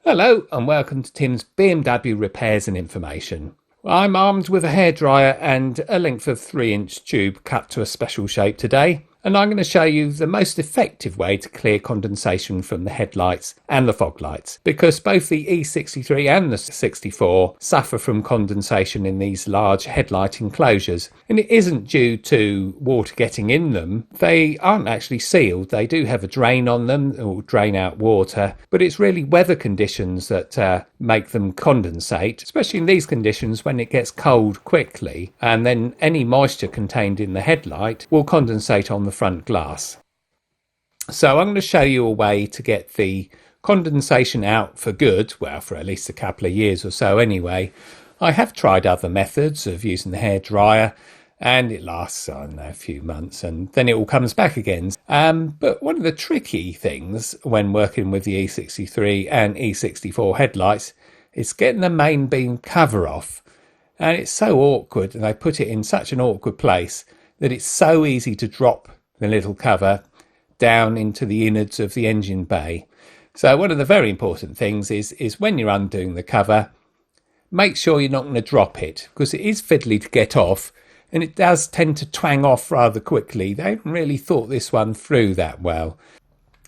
Hello and welcome to Tim's BMW repairs and information. I'm armed with a hairdryer and a length of 3-inch tube cut to a special shape today, and I'm going to show you the most effective way to clear condensation from the headlights and the fog lights, because both the E63 and the 64 suffer from condensation in these large headlight enclosures, and it isn't due to water getting in them. They aren't actually sealed. They do have a drain on them that will drain out water, but it's really weather conditions that make them condensate, especially in these conditions when it gets cold quickly, and then any moisture contained in the headlight will condensate on the front glass. So I'm going to show you a way to get the condensation out for good, well, for at least a couple of years or so anyway. I have tried other methods of using the hairdryer, and it lasts, I don't know, a few months, and then it all comes back again. But one of the tricky things when working with the E63 and E64 headlights is getting the main beam cover off. And it's so awkward, and they put it in such an awkward place that it's so easy to drop the little cover down into the innards of the engine bay. So one of the very important things is when you're undoing the cover, make sure you're not going to drop it, because it is fiddly to get off, and it does tend to twang off rather quickly. They haven't really thought this one through that well.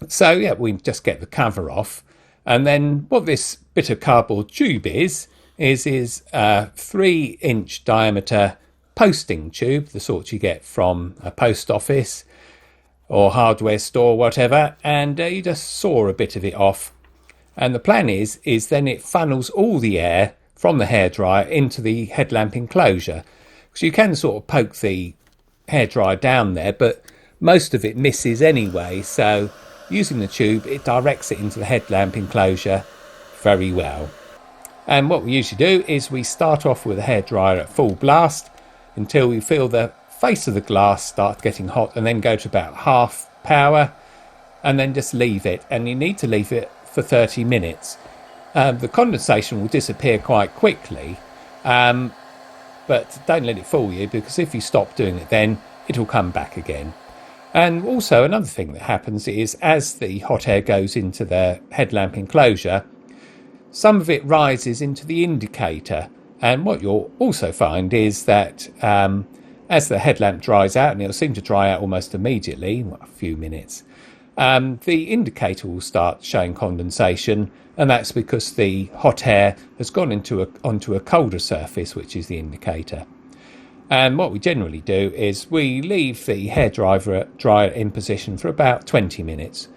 So yeah, we just get the cover off, and then what this bit of cardboard tube is a 3-inch diameter posting tube, the sort you get from a post office or hardware store, whatever, and you just saw a bit of it off. And the plan is then it funnels all the air from the hairdryer into the headlamp enclosure. So you can sort of poke the hairdryer down there, but most of it misses anyway. So using the tube, it directs it into the headlamp enclosure very well. And what we usually do is we start off with the hairdryer at full blast until we feel the face of the glass start getting hot, and then go to about half power, and then just leave it. And you need to leave it for 30 minutes. The condensation will disappear quite quickly, but don't let it fool you, because if you stop doing it, then it'll come back again. And also another thing that happens is as the hot air goes into the headlamp enclosure, some of it rises into the indicator. And what you'll also find is that as the headlamp dries out, and it'll seem to dry out almost immediately, a few minutes, the indicator will start showing condensation, and that's because the hot air has gone onto a colder surface, which is the indicator. And what we generally do is we leave the hairdryer in position for about 20 minutes,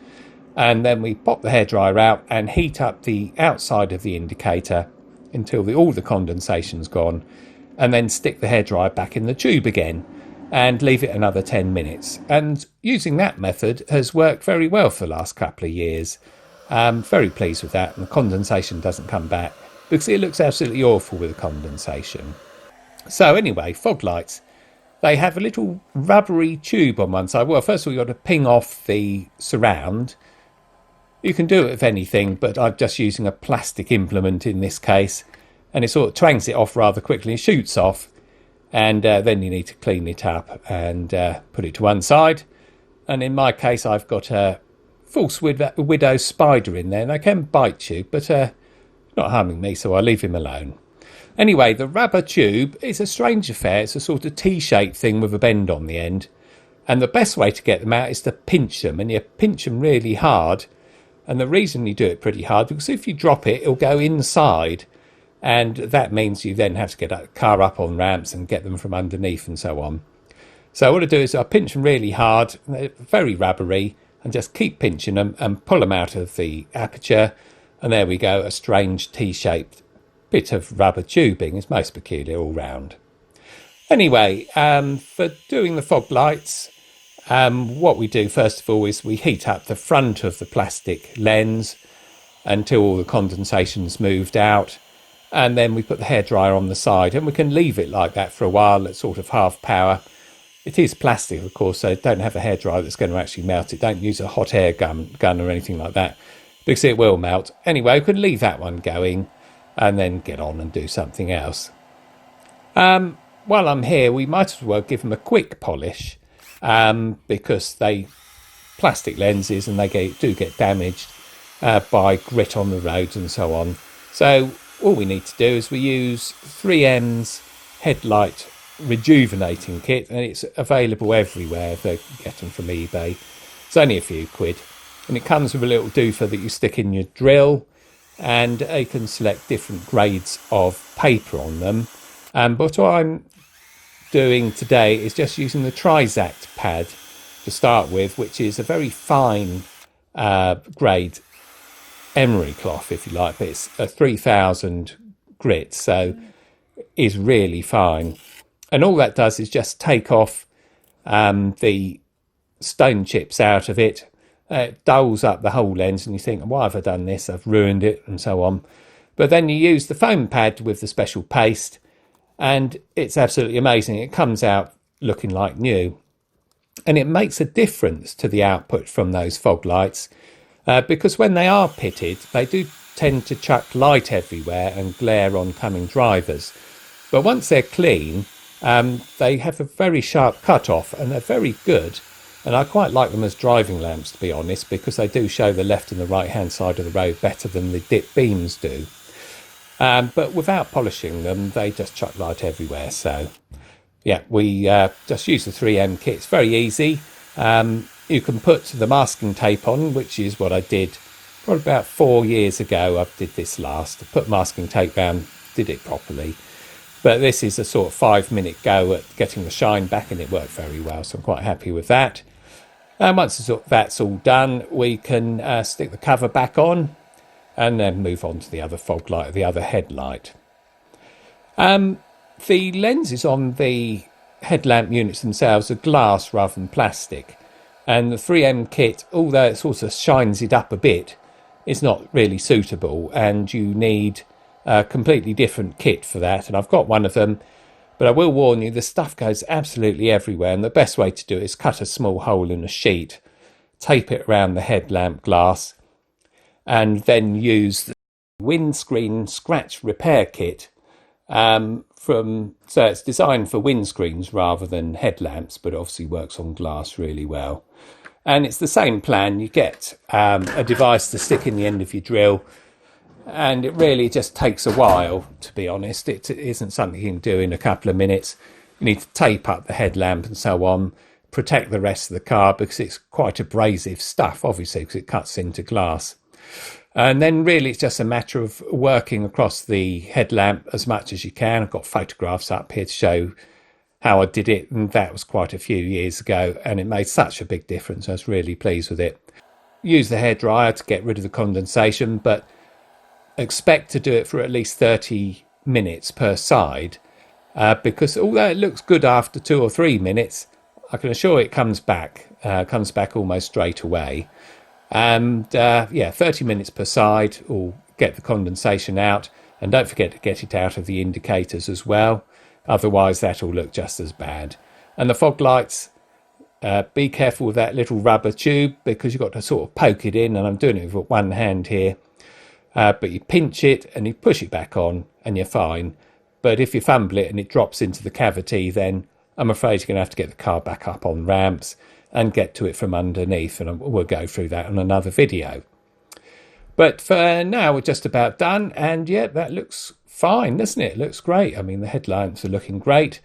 and then we pop the hairdryer out and heat up the outside of the indicator until all the condensation's gone, and then stick the hairdryer back in the tube again and leave it another 10 minutes. And using that method has worked very well for the last couple of years. I'm very pleased with that, and the condensation doesn't come back, because it looks absolutely awful with the condensation. So anyway, fog lights, they have a little rubbery tube on one side. Well, first of all, you've got to ping off the surround. You can do it with anything, but I'm just using a plastic implement in this case, and it sort of twangs it off rather quickly and shoots off, and then you need to clean it up and put it to one side. And in my case, I've got a false widow spider in there, and they can bite you, but not harming me, so I leave him alone. Anyway, the rubber tube is a strange affair. It's a sort of T-shaped thing with a bend on the end, and the best way to get them out is to pinch them, and you pinch them really hard. And the reason you do it pretty hard, because if you drop it, it'll go inside, and that means you then have to get a car up on ramps and get them from underneath and so on. So what I do is I pinch them really hard, they're very rubbery, and just keep pinching them and pull them out of the aperture, and there we go, a strange T-shaped bit of rubber tubing. It's most peculiar all round. Anyway, for doing the fog lights, what we do first of all is we heat up the front of the plastic lens until all the condensation's moved out, and then we put the hairdryer on the side, and we can leave it like that for a while at sort of half power. It is plastic, of course, so don't have a hairdryer that's going to actually melt it. Don't use a hot air gun or anything like that, because it will melt. Anyway, we can leave that one going and then get on and do something else. While I'm here, we might as well give them a quick polish, because they plastic lenses and they do get damaged. by grit on the roads and so on. So all we need to do is we use 3M's headlight rejuvenating kit, and it's available everywhere. They get them from eBay. It's only a few quid, and it comes with a little doofer that you stick in your drill, and you can select different grades of paper on them. But what I'm doing today is just using the Trizact pad to start with, which is a very fine grade emery cloth, if you like, but it's a 3000 grit, so is really fine. And all that does is just take off the stone chips out of it. It dulls up the whole lens, and you think, why have I done this? I've ruined it, and so on. But then you use the foam pad with the special paste, and it's absolutely amazing. It comes out looking like new, and it makes a difference to the output from those fog lights, because when they are pitted, they do tend to chuck light everywhere and glare on coming drivers. But once they're clean, they have a very sharp cut-off, and they're very good. And I quite like them as driving lamps, to be honest, because they do show the left and the right-hand side of the road better than the dip beams do. But without polishing them, they just chuck light everywhere. So, yeah, we just use the 3M kit. It's very easy. You can put the masking tape on, which is what I did probably about 4 years ago. I did this last. I put masking tape down, did it properly. But this is a sort of 5-minute go at getting the shine back, and it worked very well. So I'm quite happy with that. And once that's all done, we can stick the cover back on and then move on to the other fog light, the other headlight. The lenses on the headlamp units themselves are glass rather than plastic. And the 3M kit, although it sort of shines it up a bit, is not really suitable, and you need a completely different kit for that. And I've got one of them, but I will warn you, the stuff goes absolutely everywhere, and the best way to do it is cut a small hole in a sheet, tape it around the headlamp glass, and then use the windscreen scratch repair kit so it's designed for windscreens rather than headlamps, but obviously works on glass really well. And it's the same plan. You get a device to stick in the end of your drill, and it really just takes a while, to be honest. It isn't something you can do in a couple of minutes. You need to tape up the headlamp and so on, protect the rest of the car, because it's quite abrasive stuff, obviously, because it cuts into glass. And then really it's just a matter of working across the headlamp as much as you can. I've got photographs up here to show how I did it, and that was quite a few years ago, and it made such a big difference. I was really pleased with it. Use the hairdryer to get rid of the condensation, but expect to do it for at least 30 minutes per side, because although it looks good after 2 or 3 minutes, I can assure it comes back almost straight away. And 30 minutes per side will get the condensation out, and don't forget to get it out of the indicators as well, otherwise that will look just as bad. And the fog lights, be careful with that little rubber tube, because you've got to sort of poke it in, and I'm doing it with one hand here. But you pinch it and you push it back on and you're fine. But if you fumble it and it drops into the cavity, then I'm afraid you're going to have to get the car back up on ramps and get to it from underneath, and we'll go through that on another video. But for now, we're just about done, and yeah, that looks fine, doesn't it? It looks great. I mean, the headlights are looking great.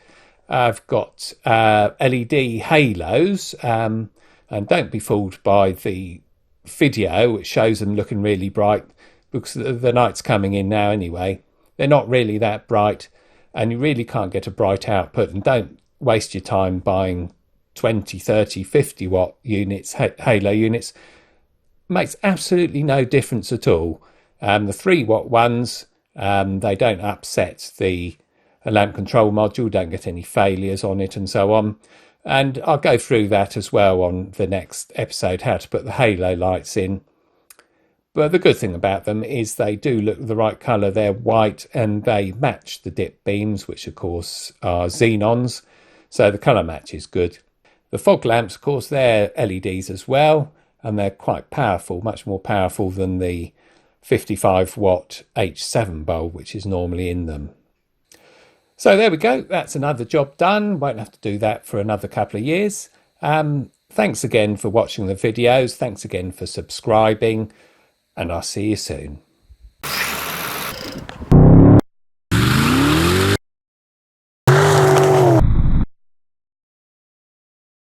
I've got LED halos, and don't be fooled by the video, which shows them looking really bright, because the night's coming in now anyway. They're not really that bright, and you really can't get a bright output. And don't waste your time buying 20, 30, 50 watt units, halo units. Makes absolutely no difference at all. The 3 watt ones, they don't upset the lamp control module, don't get any failures on it and so on. And I'll go through that as well on the next episode, how to put the halo lights in. But the good thing about them is they do look the right colour. They're white and they match the dip beams, which of course are Xenons. So the colour match is good. The fog lamps, of course, they're LEDs as well, and they're quite powerful, much more powerful than the 55 watt H7 bulb, which is normally in them. So there we go. That's another job done. Won't have to do that for another couple of years. Thanks again for watching the videos. Thanks again for subscribing. and I'll see you soon.